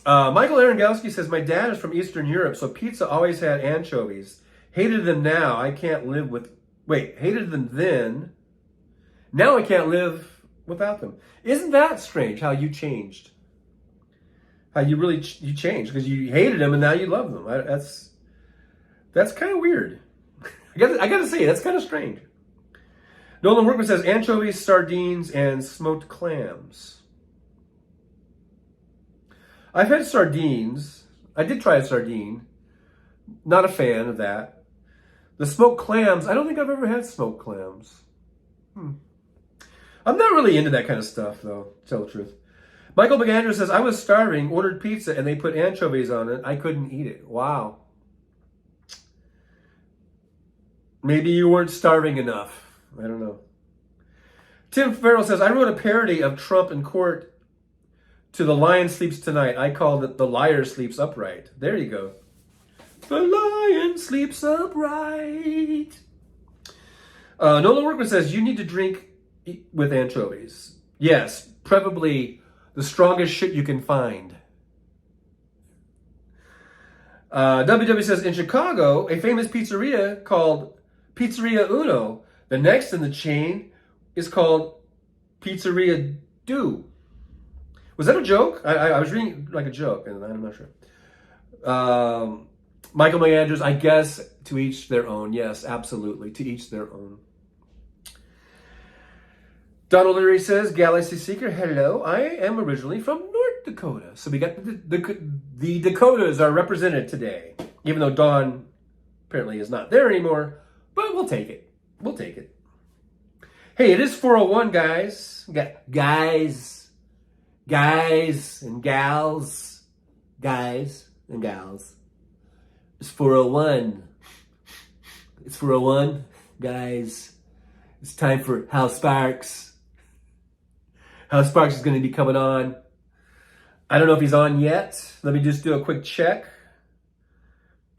Michael Arangowski says, my dad is from Eastern Europe, so pizza always had anchovies. Hated them now. I can't live with... Wait, hated them then. Now I can't live without them. Isn't that strange how you changed? How you really you changed because you hated them and now you love them. That's kind of weird. I gotta say, that's kind of strange. Nolan Workman says anchovies, sardines, and smoked clams. I've had sardines. I did try a sardine. Not a fan of that. The smoked clams, I don't think I've ever had smoked clams. I'm not really into that kind of stuff, though, to tell the truth. Michael McAndrews says, I was starving, ordered pizza, and they put anchovies on it. I couldn't eat it. Wow. Maybe you weren't starving enough. I don't know. Tim Farrell says, I wrote a parody of Trump in court to The Lion Sleeps Tonight. I called it The Liar Sleeps Upright. There you go. The lion sleeps upright. Nolan Workman says, you need to drink with anchovies. Yes, preferably the strongest shit you can find. WW says, in Chicago, a famous pizzeria called Pizzeria Uno. The next in the chain is called Pizzeria Do. Was that a joke? I was reading like a joke, and I'm not sure. Michael McAndrews, I guess to each their own. Yes, absolutely, to each their own. Donald Leary says, Galaxy Seeker, hello. I am originally from North Dakota. So we got the Dakotas are represented today. Even though Don apparently is not there anymore. But we'll take it. We'll take it. Hey, it is 4:01, guys. Guys and gals. Guys and gals. It's 4:01. It's 4:01, guys. It's time for Hal Sparks. Hal Sparks is going to be coming on. I don't know if he's on yet. Let me just do a quick check.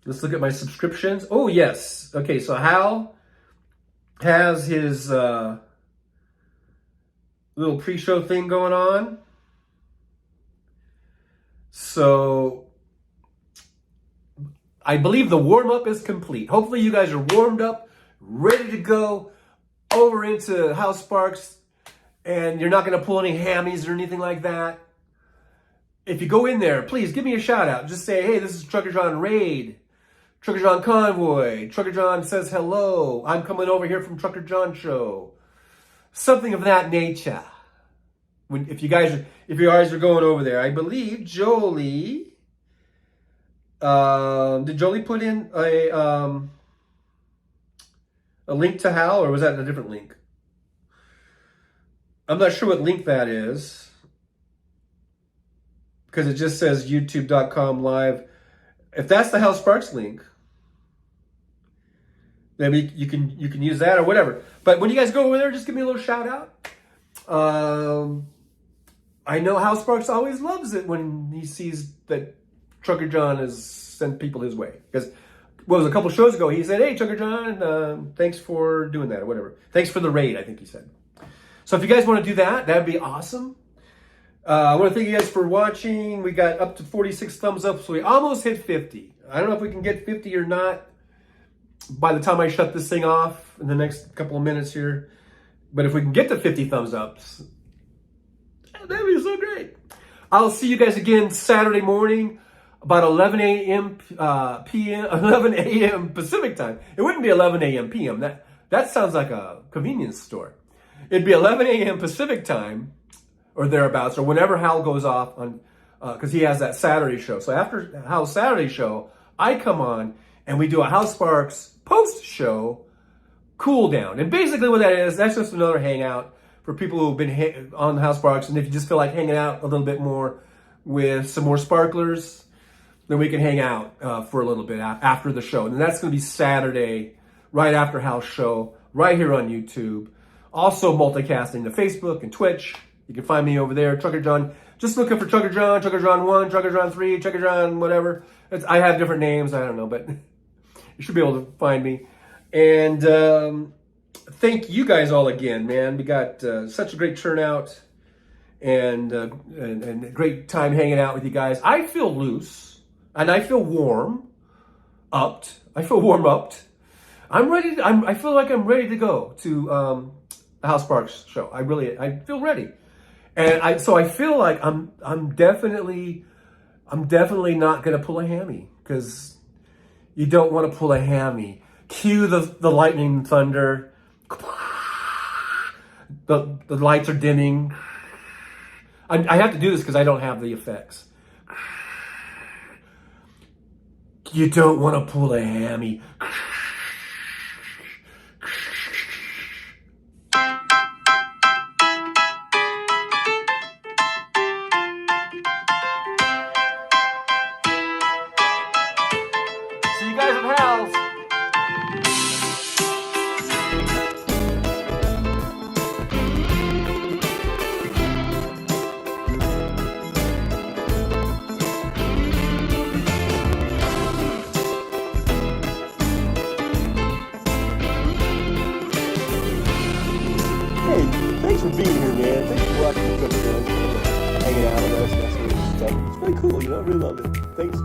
Let's look at my subscriptions. Oh, yes. Okay, so Hal has his little pre-show thing going on. So I believe the warm-up is complete. Hopefully you guys are warmed up, ready to go over into Hal Sparks, and you're not going to pull any hammies or anything like that. If you go in there, please give me a shout out. Just say, hey, this is Trucker John Raid, Trucker John Convoy, Trucker John says hello, I'm coming over here from Trucker John Show. Something of that nature. If you guys are going over there, I believe Jolie, did Jolie put in a link to Hal, or was that a different link? I'm not sure what link that is, because it just says youtube.com live. If that's the Hal Sparks link, maybe you can use that or whatever. But when you guys go over there, just give me a little shout out. I know Hal Sparks always loves it when he sees that Trucker John has sent people his way. Because what was a couple shows ago, he said, hey, Trucker John, thanks for doing that or whatever. Thanks for the raid, I think he said. So if you guys want to do that, that'd be awesome. I want to thank you guys for watching. We got up to 46 thumbs up, so we almost hit 50. I don't know if we can get 50 or not by the time I shut this thing off in the next couple of minutes here. But if we can get to 50 thumbs ups, that'd be so great. I'll see you guys again Saturday morning, about 11 a.m. 11 a.m. Pacific time. It wouldn't be 11 a.m. p.m. That sounds like a convenience store. It'd be 11 a.m. Pacific time, or thereabouts, or whenever Hal goes off on, because he has that Saturday show. So after Hal's Saturday show, I come on and we do a Hal Sparks post-show cool down. And basically what that is, that's just another hangout for people who've been on Hal Sparks. And if you just feel like hanging out a little bit more with some more sparklers, then we can hang out for a little bit after the show. And that's going to be Saturday, right after Hal's show, right here on YouTube. Also multicasting to Facebook and Twitch. You can find me over there, Trucker John. Just looking for Trucker John 1, Trucker John 3, Trucker John whatever. I have different names, I don't know, but you should be able to find me. And thank you guys all again, man. We got such a great turnout and a great time hanging out with you guys. I feel loose and I feel warm-upped. I I'm ready. I feel like I'm ready to go to Hal Sparks show. I feel ready. And I feel like I'm definitely not gonna pull a hammy, because you don't want to pull a hammy. Cue the lightning thunder. The lights are dimming. I have to do this because I don't have the effects. You don't want to pull a hammy. See you guys at Hal's. Hey, thanks for being here, man. Thanks for watching the Trucker John Show, hanging out with us, that sort of stuff. It's very cool, I really love it. Thanks.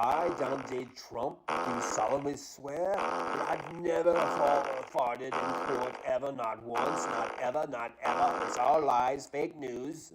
I, Donald J. Trump, do solemnly swear that I've never farted in court ever, not once, not ever, not ever. It's all lies, fake news.